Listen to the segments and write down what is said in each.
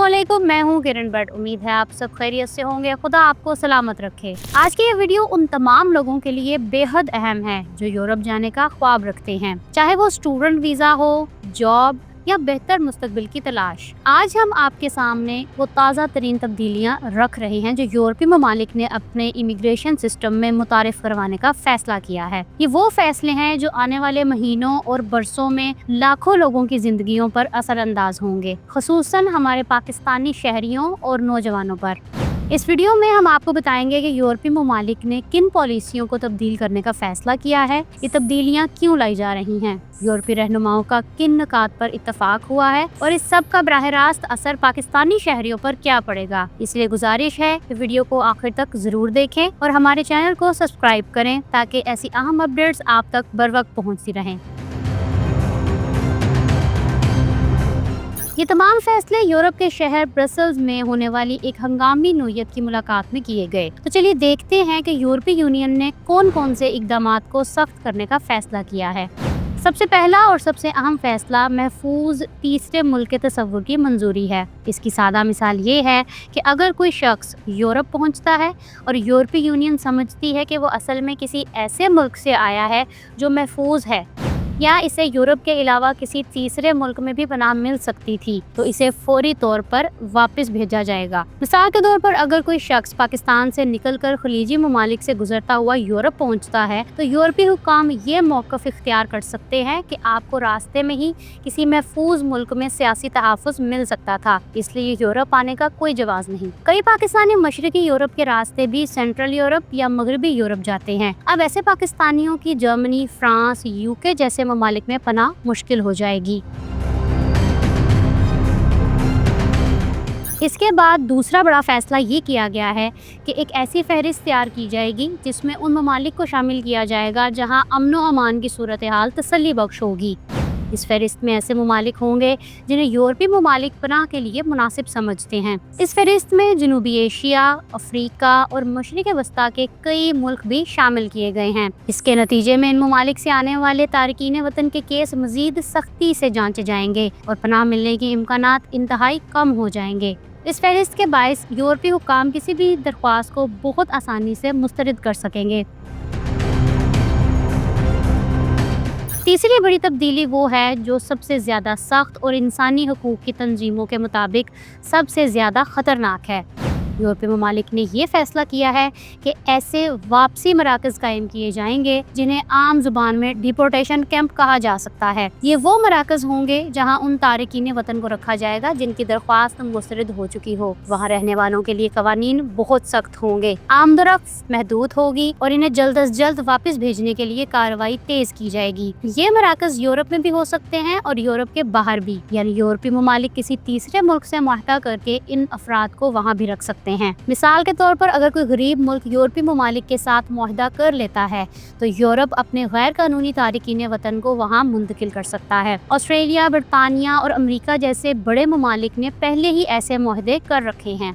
अस्सलामुअलैकुम, मैं हूँ किरण भट्ट। उम्मीद है आप सब खैरियत से होंगे। खुदा आपको सलामत रखे। आज की ये वीडियो उन तमाम लोगों के लिए बेहद अहम है जो यूरोप जाने का ख्वाब रखते हैं, चाहे वो स्टूडेंट वीजा हो, जॉब या बेहतर मुस्तकबिल की तलाश। आज हम आपके सामने वो ताज़ा तरीन तब्दीलियाँ रख रहे हैं जो यूरोपीय ममालिक ने अपने इमिग्रेशन सिस्टम में मुतारिफ करवाने का फैसला किया है। ये वो फैसले हैं जो आने वाले महीनों और बरसों में लाखों लोगों की जिंदगियों पर असरअंदाज होंगे, खुसूसन हमारे पाकिस्तानी शहरियों और नौजवानों पर। इस वीडियो में हम आपको बताएंगे कि यूरोपीय ममालिक ने किन पॉलिसियों को तब्दील करने का फैसला किया है, ये तब्दीलियाँ क्यों लाई जा रही हैं, यूरोपीय रहनुमाओं का किन नुकात पर इत्तफाक हुआ है और इस सब का बराह रास्त असर पाकिस्तानी शहरियों पर क्या पड़ेगा। इसलिए गुजारिश है कि वीडियो को आखिर तक जरूर देखें और हमारे चैनल को सब्सक्राइब करें ताकि ऐसी अहम अपडेट्स आप तक बर वक्त पहुँचती रहें। ये तमाम फैसले यूरोप के शहर ब्रसल्स में होने वाली एक हंगामी नोयत की मुलाकात में किए गए। तो चलिए देखते हैं कि यूरोपीय यूनियन ने कौन कौन से इकदामात को सख्त करने का फैसला किया है। सबसे पहला और सबसे अहम फैसला महफूज तीसरे मुल्क के तस्वुर की मंजूरी है। इसकी सादा मिसाल ये है कि अगर कोई शख्स यूरोप पहुंचता है और यूरोपीय यूनियन समझती है कि वो असल में किसी ऐसे मुल्क से आया है जो महफूज है या इसे यूरोप के अलावा किसी तीसरे मुल्क में भी पनाह मिल सकती थी, तो इसे फौरी तौर पर वापस भेजा जाएगा। मिसाल के तौर पर अगर कोई शख्स पाकिस्तान से निकलकर खलीजी ममालिक से गुजरता हुआ यूरोप पहुंचता है तो यूरोपीय हुक्काम ये मौक़िफ़ इख्तियार कर सकते हैं कि आपको रास्ते में ही किसी महफूज मुल्क में सियासी तहफ़्फ़ुज़ मिल सकता था, इसलिए यूरोप आने का कोई जवाज़ नहीं। कई पाकिस्तानी मशरक़ी यूरोप के रास्ते भी सेंट्रल यूरोप या मगरबी यूरोप जाते हैं। अब ऐसे पाकिस्तानियों की जर्मनी, फ्रांस, यूके जैसे ममालिक में पनाह मुश्किल हो जाएगी। इसके बाद दूसरा बड़ा फैसला ये किया गया है कि एक ऐसी फहरिस्त तैयार की जाएगी जिसमें उन ममालिक को शामिल किया जाएगा जहां अमन व अमान की सूरत हाल तसल्ली बख्श होगी। इस फहरिस्त में ऐसे ममालिक होंगे जिन्हें यूरोपीय ममालिक पनाह के लिए मुनासिब समझते हैं। इस फहरिस्त में जनूबी एशिया, अफ्रीका और मशरिक़ वस्ता के कई मुल्क भी शामिल किए गए हैं। इसके नतीजे में इन ममालिक से आने वाले तारकीन वतन के केस मजीद सख्ती से जांचे जाएंगे और पनाह मिलने के इम्कानात इंतहाई कम हो जाएंगे। इस फहरिस्त के बायस यूरोपीय हुक्काम किसी भी दरख्वास्त को बहुत आसानी से मुस्तरद कर सकेंगे। तीसरी बड़ी तब्दीली वो है जो सबसे ज़्यादा सख्त और इंसानी हकूक़ की तंजीमों के मुताबिक सबसे ज़्यादा ख़तरनाक है। यूरोपीय ममालिक ने ये फैसला किया है कि ऐसे वापसी मराकज़ कायम किए जाएंगे जिन्हें आम जुबान में डिपोर्टेशन कैंप कहा जा सकता है। ये वो मराकज़ होंगे जहां उन तारकीन वतन को रखा जाएगा जिनकी दरख्वास्त मुस्तरद हो चुकी हो। वहां रहने वालों के लिए कवानीन बहुत सख्त होंगे, आमदोरफ्त महदूद होगी और इन्हें जल्द अज जल्द वापस भेजने के लिए कार्रवाई तेज की जाएगी। ये मराकज़ यूरोप में भी हो सकते हैं और यूरोप के बाहर भी, यानी यूरोपीय ममालिक किसी तीसरे मुल्क से मुआहदा करके इन अफराद को वहाँ भी रख सकते हैं। मिसाल के तौर पर अगर कोई गरीब मुल्क यूरोपीय ममालिक के साथ मुआहदा कर लेता है तो यूरोप अपने गैर कानूनी तारकीन वतन को वहाँ मुंतकिल कर सकता है। ऑस्ट्रेलिया, बरतानिया और अमेरिका जैसे बड़े ममालिक ने पहले ही ऐसे मुआहदे कर रखे हैं।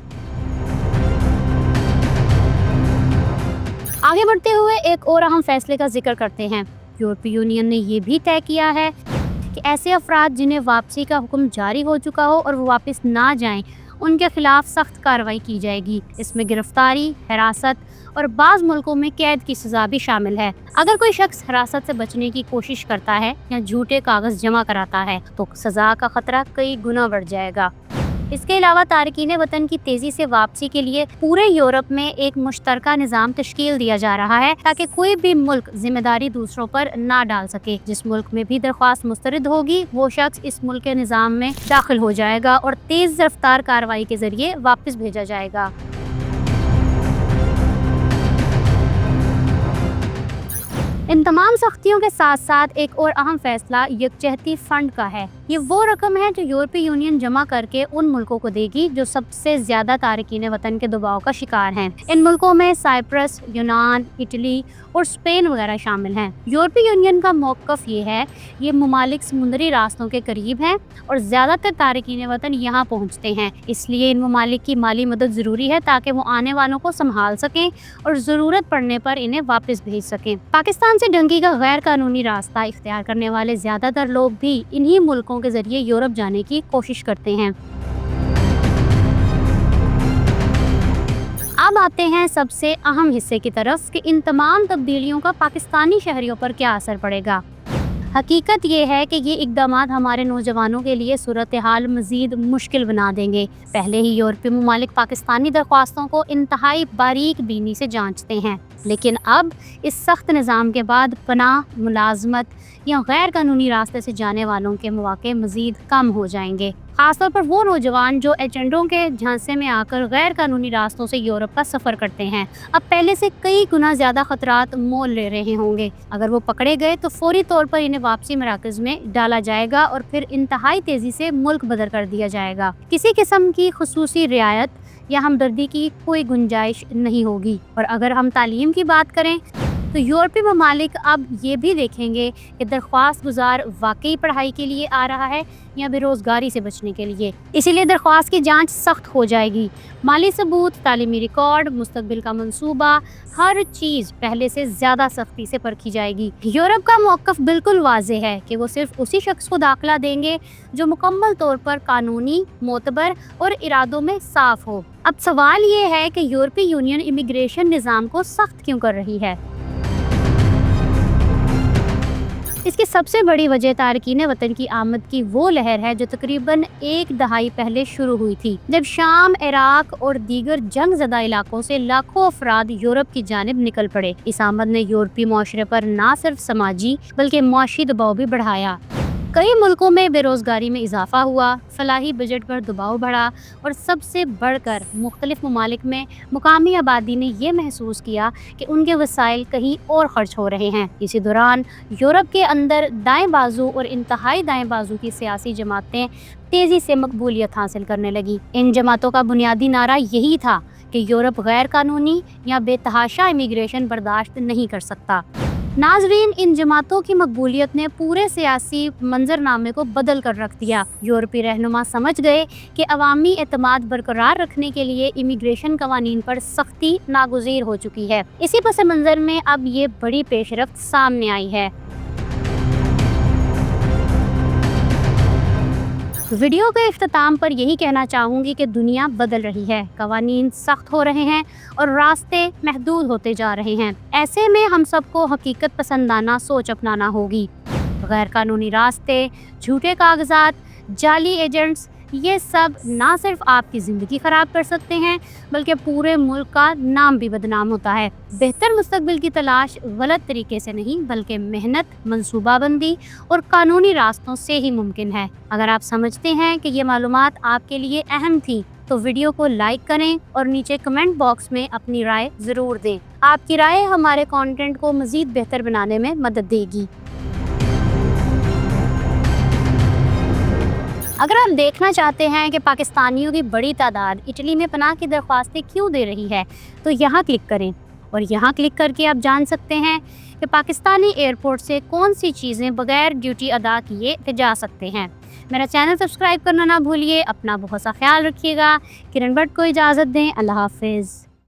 आगे बढ़ते हुए एक और अहम फैसले का जिक्र करते हैं। यूरोपीय यूनियन ने यह भी तय किया है कि ऐसे अफराद जिन्हें वापसी का हुक्म जारी हो चुका हो और वो वापस ना जाएं, उनके खिलाफ सख्त कार्रवाई की जाएगी। इसमें गिरफ्तारी, हिरासत और बाज़ मुल्कों में कैद की सज़ा भी शामिल है। अगर कोई शख्स हिरासत से बचने की कोशिश करता है या झूठे कागज़ जमा कराता है तो सज़ा का खतरा कई गुना बढ़ जाएगा। इसके अलावा तारकीन वतन की तेज़ी से वापसी के लिए पूरे यूरोप में एक मुश्तरका निज़ाम तश्कील दिया जा रहा है ताकि कोई भी मुल्क जिम्मेदारी दूसरों पर ना डाल सके। जिस मुल्क में भी दरख्वास्त मुस्तरद होगी वो शख्स इस मुल्क के निज़ाम में दाखिल हो जाएगा और तेज़ रफ्तार कार्रवाई के जरिए वापस भेजा जाएगा। इन तमाम सख्तियों के साथ साथ एक और अहम फैसला यकजहती फंड का है। ये वो रकम है जो यूरोपीय यूनियन जमा करके उन मुल्कों को देगी जो सबसे ज्यादा तारकीन वतन के दबाव का शिकार हैं। इन मुल्कों में साइप्रस, यूनान, इटली और स्पेन वगैरह शामिल हैं। यूरोपीय यूनियन का मौक़िफ़ ये है, ये ममालिक समुद्री रास्तों के करीब हैं और ज़्यादातर तारकीन वतन यहाँ पहुँचते हैं, इसलिए इन ममालिक की माली मदद ज़रूरी है ताकि वो आने वालों को संभाल सकें और ज़रूरत पड़ने पर इन्हें वापस भेज सकें। पाकिस्तान से डंगी का गैर कानूनी रास्ता इख्तियार करने वाले ज़्यादातर लोग भी इन्हीं मुल्कों के ज़रिए यूरोप जाने की कोशिश करते हैं। अब आते हैं सबसे अहम हिस्से की तरफ कि इन तमाम तब्दीलियों का पाकिस्तानी शहरियों पर क्या असर पड़ेगा। हकीकत ये है कि ये इक़दामात हमारे नौजवानों के लिए सूरत हाल मज़ीद मुश्किल बना देंगे। पहले ही यूरोपीय ममालिक पाकिस्तानी दरख्वास्तों को इंतहाई बारीक बीनी से जांचते हैं, लेकिन अब इस सख्त निज़ाम के बाद पनाह, मुलाजमत या गैर कानूनी रास्ते से जाने वालों के मौके मज़ीद कम हो जाएंगे। ख़ासतौर पर वो नौजवान जो एजेंटों के झांसे में आकर गैर कानूनी रास्तों से यूरोप का सफ़र करते हैं, अब पहले से कई गुना ज़्यादा ख़तरात मोल ले रहे होंगे। अगर वो पकड़े गए तो फौरी तौर पर इन्हें वापसी मराकज़ में डाला जाएगा और फिर इंतहाई तेज़ी से मुल्क बदर कर दिया जाएगा। किसी किस्म की खुसूसी रियायत या हमदर्दी की कोई गुंजाइश नहीं होगी। और अगर हम तालीम की बात करें तो यूरोपीय ममालिक अब ये भी देखेंगे कि दरख्वास्त गुजार वाकई पढ़ाई के लिए आ रहा है या बेरोज़गारी से बचने के लिए। इसीलिए दरख्वास्त की जांच सख्त हो जाएगी। माली सबूत, तालीमी रिकॉर्ड, मुस्तकबिल का मंसूबा, हर चीज़ पहले से ज़्यादा सख्ती से परखी जाएगी। यूरोप का मौक़िफ़ बिल्कुल वाज़ेह है कि वो सिर्फ उसी शख्स को दाखिला देंगे जो मुकम्मल तौर पर कानूनी, मोतबर और इरादों में साफ़ हो। अब सवाल ये है कि यूरोपीय यूनियन इमिग्रेशन निज़ाम को सख्त क्यों कर रही है। इसकी सबसे बड़ी वजह तारकीन वतन की आमद की वो लहर है जो तकरीबन एक दहाई पहले शुरू हुई थी, जब शाम, इराक और दीगर जंग ज़दा इलाकों से लाखों अफराद यूरोप की जानिब निकल पड़े। इस आमद ने यूरोपीय माशरे पर ना सिर्फ समाजी बल्कि मुआशी दबाव भी बढ़ाया। कई मुल्कों में बेरोज़गारी में इजाफा हुआ, फलाही बजट पर दबाव बढ़ा और सबसे बढ़कर मुख्तलिफ ममालिक में मुकामी आबादी ने यह महसूस किया कि उनके वसाइल कहीं और खर्च हो रहे हैं। इसी दौरान यूरोप के अंदर दाएं बाजू और इंतहाई दाएं बाजू की सियासी जमातें तेज़ी से मकबूलियत हासिल करने लगी। इन जमातों का बुनियादी नारा यही था कि यूरोप गैर कानूनी या बेतहाशा इमिग्रेशन बर्दाश्त नहीं कर सकता। नाजरीन, इन जमातों की मकबूलियत ने पूरे सियासी मंजरनामे को बदल कर रख दिया। यूरोपीय रहनुमा समझ गए कि अवामी एतमाद बरकरार रखने के लिए इमिग्रेशन कवानीन पर सख्ती नागुज़ीर हो चुकी है। इसी पस मंज़र में अब ये बड़ी पेशरफ्त सामने आई है। वीडियो के इख्तिताम पर यही कहना चाहूँगी कि दुनिया बदल रही है, कवानीन सख्त हो रहे हैं और रास्ते महदूद होते जा रहे हैं। ऐसे में हम सबको हकीकत पसंदाना सोच अपनाना होगी। गैर कानूनी रास्ते, झूठे कागजात, जाली एजेंट्स, ये सब ना सिर्फ आपकी ज़िंदगी ख़राब कर सकते हैं बल्कि पूरे मुल्क का नाम भी बदनाम होता है। बेहतर मुस्तकबिल की तलाश गलत तरीके से नहीं बल्कि मेहनत, मंसूबाबंदी और कानूनी रास्तों से ही मुमकिन है। अगर आप समझते हैं कि ये मालूमात आपके लिए अहम थी तो वीडियो को लाइक करें और नीचे कमेंट बॉक्स में अपनी राय ज़रूर दें। आपकी राय हमारे कंटेंट को मज़ीद बेहतर बनाने में मदद देगी। अगर आप देखना चाहते हैं कि पाकिस्तानियों की बड़ी तादाद इटली में पनाह की दरख्वास्तें क्यों दे रही है तो यहाँ क्लिक करें और यहाँ क्लिक करके आप जान सकते हैं कि पाकिस्तानी एयरपोर्ट से कौन सी चीज़ें बगैर ड्यूटी अदा किए जा सकते हैं। मेरा चैनल सब्सक्राइब करना ना भूलिए। अपना बहुत सा ख्याल रखिएगा। किरण भट्ट को इजाज़त दें। अल्लाह हाफिज़।